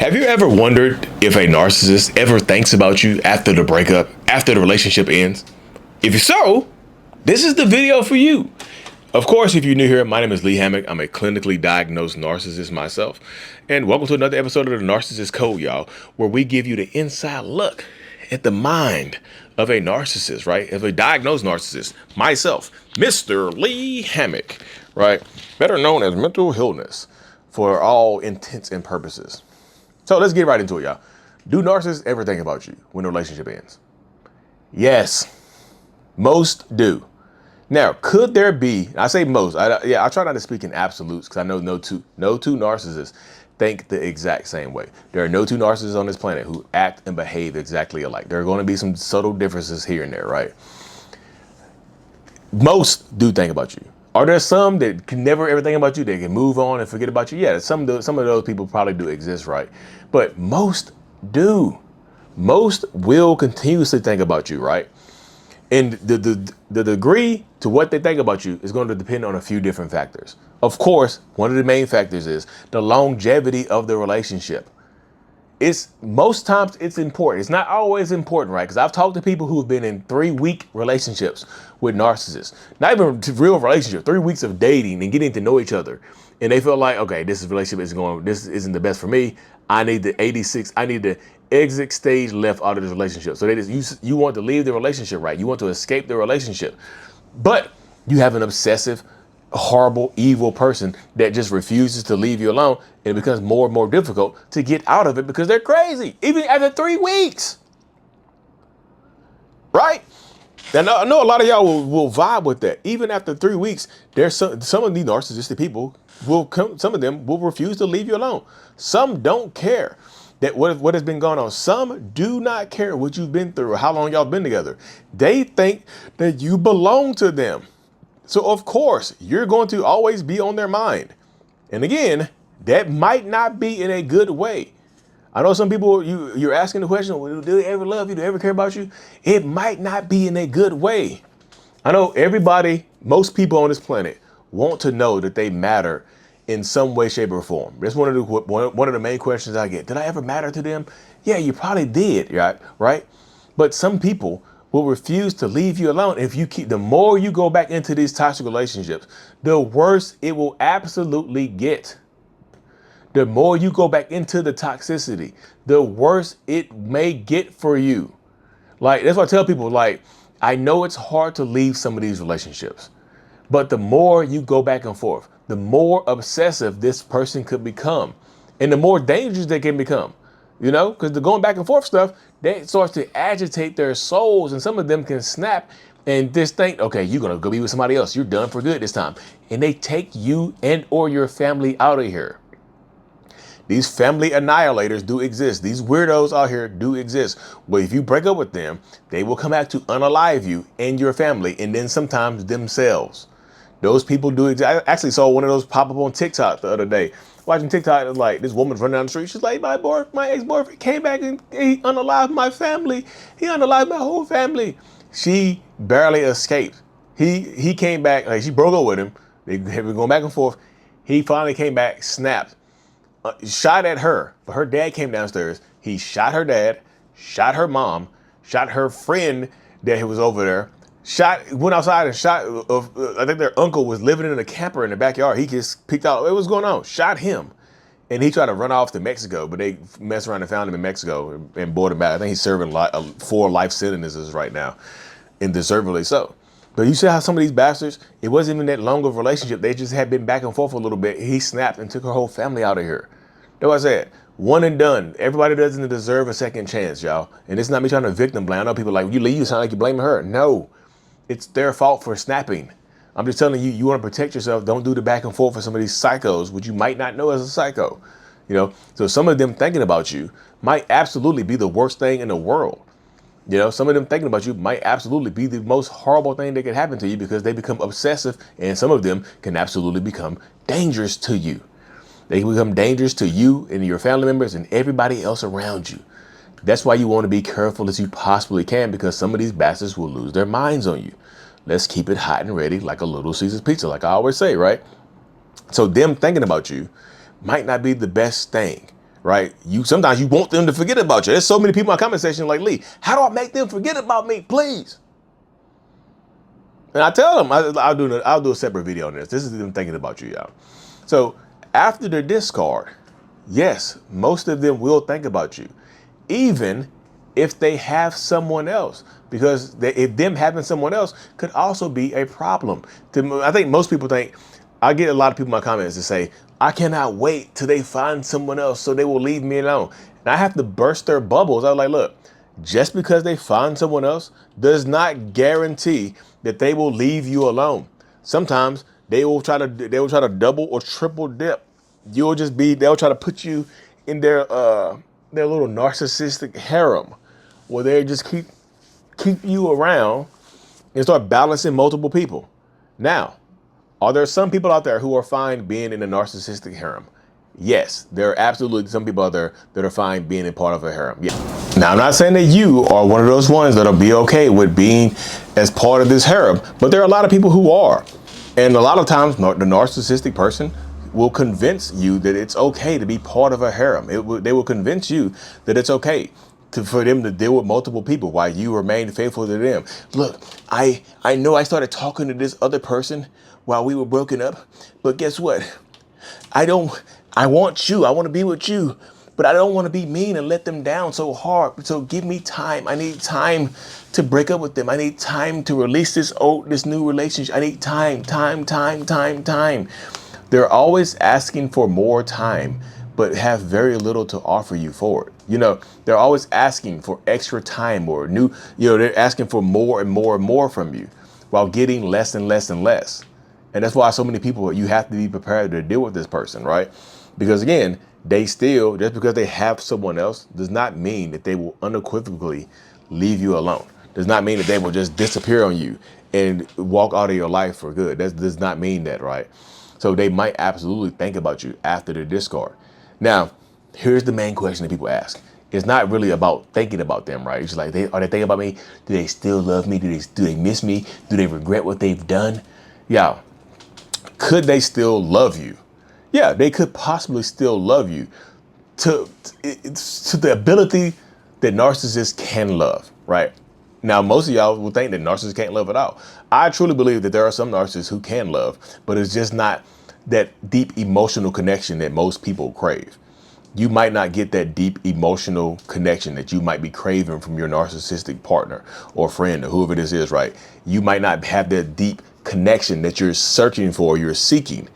Have you ever wondered if a narcissist ever thinks about you after the breakup, after the relationship ends? If so, this is the video for you. Of course, if you're new here, my name is Lee Hammock. I'm a clinically diagnosed narcissist myself. And welcome to another episode of the Narcissist Code, y'all, where we give you the inside look at the mind of a narcissist, right? Of a diagnosed narcissist, myself, Mr. Lee Hammock, right? Better known as mental illness for all intents and purposes. So let's get right into it, y'all. Do narcissists ever think about you when the relationship ends? Yes, most do. Now, could there be, I say most, I try not to speak in absolutes because I know no two narcissists think the exact same way. There are no two narcissists on this planet who act and behave exactly alike. There are going to be some subtle differences here and there, right? Most do think about you. Are there some that can never ever think about you? They can move on and forget about you? Yeah, some of those people probably do exist, right? But most do. Most will continuously think about you, right? And the degree to what they think about you is going to depend on a few different factors. Of course, one of the main factors is the longevity of the relationship. Most times it's important. It's not always important, right? Because I've talked to people who've been in 3-week relationships with narcissists, not even real relationship, 3 weeks of dating and getting to know each other. And they feel like, okay, this isn't the best for me. I need the exit stage left out of this relationship. So you want to leave the relationship, right? You want to escape the relationship, but you have an obsessive, horrible, evil person that just refuses to leave you alone, and it becomes more and more difficult to get out of it because they're crazy, even after 3 weeks, right? And I know a lot of y'all will vibe with that. Even after 3 weeks, there's some of these narcissistic people some of them will refuse to leave you alone. Some don't care that what has been going on. Some do not care what you've been through or how long y'all been together. They think that you belong to them. So of course, you're going to always be on their mind. And again, that might not be in a good way. I know some people, you're asking the question, well, do they ever love you? Do they ever care about you? It might not be in a good way. I know most people on this planet want to know that they matter in some way, shape, or form. That's one of the main questions I get. Did I ever matter to them? Yeah, you probably did, right? But some people will refuse to leave you alone. The more you go back into these toxic relationships, the worse it will absolutely get. The more you go back into the toxicity, the worse it may get for you. Like, that's what I tell people, like, I know it's hard to leave some of these relationships, but the more you go back and forth, the more obsessive this person could become and the more dangerous they can become, because the going back and forth stuff, that starts to agitate their souls, and some of them can snap and just think, okay, you're going to go be with somebody else. You're done for good this time. And they take you and or your family out of here. These family annihilators do exist. These weirdos out here do exist. But if you break up with them, they will come back to unalive you and your family, and then sometimes themselves. Those people do exist. I actually saw one of those pop up on TikTok the other day. Watching TikTok, it was like this woman's running down the street. She's like, my ex-boyfriend came back and he unalived my family. He unalived my whole family. She barely escaped. He came back, like, she broke up with him. They had been going back and forth. He finally came back, snapped. Shot at her, but her dad came downstairs. He shot her dad, shot her mom, shot her friend that was over there, went outside and shot, I think their uncle was living in a camper in the backyard. He just peeked out, what was going on? Shot him. And he tried to run off to Mexico, but they messed around and found him in Mexico and brought him back. I think he's serving 4 life sentences right now, and deservedly so. But you see how some of these bastards, it wasn't even that long of a relationship. They just had been back and forth a little bit. He snapped and took her whole family out of here. That's what I said. One and done. Everybody doesn't deserve a second chance, y'all. And it's not me trying to victim blame. I know people are like, you sound like you're blaming her. No, it's their fault for snapping. I'm just telling you, you want to protect yourself. Don't do the back and forth for some of these psychos, which you might not know as a psycho. So some of them thinking about you might absolutely be the worst thing in the world. Some of them thinking about you might absolutely be the most horrible thing that could happen to you because they become obsessive, and some of them can absolutely become dangerous to you. They can become dangerous to you and your family members and everybody else around you. That's why you want to be careful as you possibly can, because some of these bastards will lose their minds on you. Let's keep it hot and ready like a Little Caesar's pizza, like I always say, right? So them thinking about you might not be the best thing. right? Sometimes you want them to forget about you. There's so many people in my comment section like, Lee, how do I make them forget about me, please? And I tell them, I'll do a separate video on this. This is them thinking about you, y'all. So after the discard, yes, most of them will think about you, even if they have someone else, because if them having someone else could also be a problem. I think most people think, I get a lot of people in my comments that say, I cannot wait till they find someone else so they will leave me alone. And I have to burst their bubbles. I was like, look, just because they find someone else does not guarantee that they will leave you alone. Sometimes they will try to double or triple dip. They'll try to put you in their little narcissistic harem, where they just keep you around and start balancing multiple people. Now, are there some people out there who are fine being in a narcissistic harem? Yes, there are absolutely some people out there that are fine being a part of a harem. Yeah. Now, I'm not saying that you are one of those ones that'll be okay with being as part of this harem, but there are a lot of people who are. And a lot of times, the narcissistic person will convince you that it's okay to be part of a harem. They will convince you that it's okay for them to deal with multiple people while you remain faithful to them. Look, I know I started talking to this other person while we were broken up, but guess what? I want you. I want to be with you, but I don't want to be mean and let them down so hard. So give me time. I need time to break up with them. I need time to release this new relationship. I need time. They're always asking for more time, but have very little to offer you for it. They're always asking for extra time or they're asking for more and more and more from you while getting less and less and less. And that's why so many people, you have to be prepared to deal with this person, right? Because again, just because they have someone else does not mean that they will unequivocally leave you alone. Does not mean that they will just disappear on you and walk out of your life for good. That does not mean that, right? So they might absolutely think about you after the discard. Now, here's the main question that people ask. It's not really about thinking about them, right? It's like, are they thinking about me? Do they still love me? Do they miss me? Do they regret what they've done? Yeah. Could they still love you? Yeah, they could possibly still love you to the ability that narcissists can love, right? Now, most of y'all will think that narcissists can't love at all. I truly believe that there are some narcissists who can love, but it's just not that deep emotional connection that most people crave. You might not get that deep emotional connection that you might be craving from your narcissistic partner or friend or whoever this is, right? You might not have that deep connection that you're searching for, you're seeking.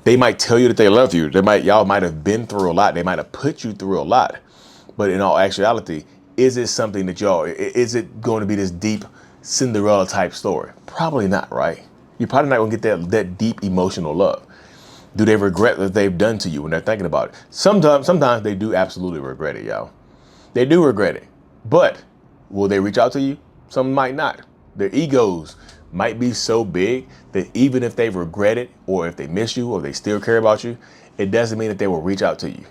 They might tell you that they love you. Y'all might have been through a lot. They might have put you through a lot. But in all actuality, is it something that is it going to be this deep Cinderella type story? Probably not, right? You're probably not going to get that deep emotional love. Do they regret what they've done to you when they're thinking about it? Sometimes they do absolutely regret it, y'all. They do regret it. But will they reach out to you? Some might not. Their egos might be so big that even if they regret it, or if they miss you, or they still care about you, it doesn't mean that they will reach out to you.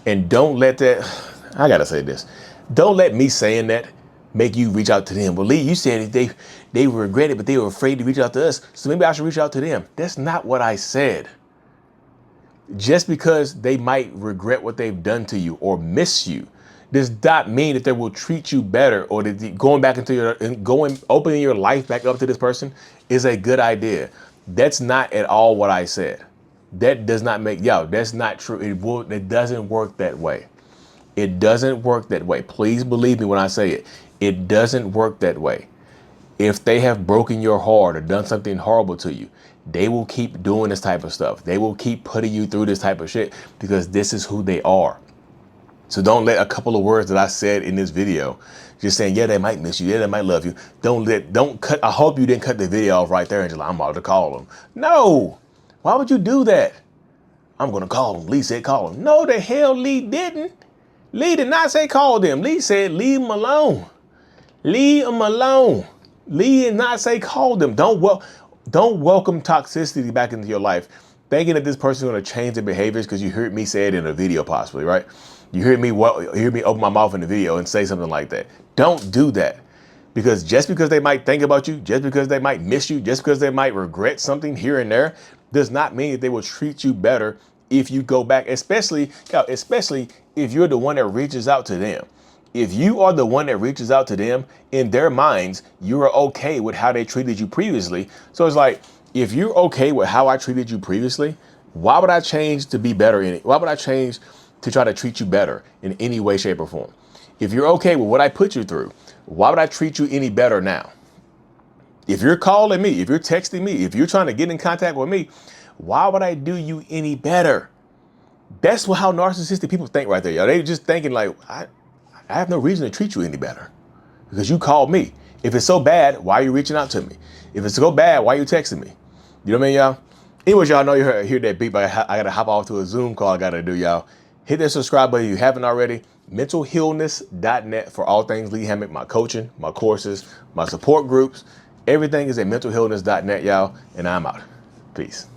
And don't let that, I gotta say this, don't let me saying that make you reach out to them. Well, Lee, you said they regret it, but they were afraid to reach out to us, so maybe I should reach out to them. That's not what I said. Just because they might regret what they've done to you or miss you does not mean that they will treat you better, or that opening your life back up to this person is a good idea. That's not at all what I said. That does not that's not true. It doesn't work that way. It doesn't work that way. Please believe me when I say it. It doesn't work that way. If they have broken your heart or done something horrible to you, they will keep doing this type of stuff. They will keep putting you through this type of shit because this is who they are. So don't let a couple of words that I said in this video, just saying, yeah, they might miss you, yeah, they might love you. Don't cut. I hope you didn't cut the video off right there and just like, I'm about to call them. No, why would you do that? I'm going to call them. Lee said call them. No, the hell Lee didn't. Lee did not say call them. Lee said leave them alone. Leave them alone. Lee did not say call them. Don't welcome toxicity back into your life, thinking that this person is going to change their behaviors because you heard me say it in a video possibly, right? You hear me open my mouth in the video and say something like that. Don't do that. Because just because they might think about you, just because they might miss you, just because they might regret something here and there, does not mean that they will treat you better if you go back, especially if you're the one that reaches out to them. If you are the one that reaches out to them, in their minds, you are okay with how they treated you previously. So it's like, if you're okay with how I treated you previously, why would I change to be better in it? Why would I change to try to treat you better in any way, shape, or form? If you're okay with what I put you through, why would I treat you any better now? If you're calling me, if you're texting me, if you're trying to get in contact with me, why would I do you any better? That's how narcissistic people think right there, y'all. They just thinking like, I have no reason to treat you any better because you called me. If it's so bad, why are you reaching out to me? If it's so bad, why are you texting me? You know what I mean, y'all? Anyways, y'all know you hear that beat, but I got to hop off to a Zoom call I got to do, y'all. Hit that subscribe button if you haven't already. mentalhealness.net for all things Lee Hammock, my coaching, my courses, my support groups. Everything is at mentalhealness.net, y'all. And I'm out. Peace.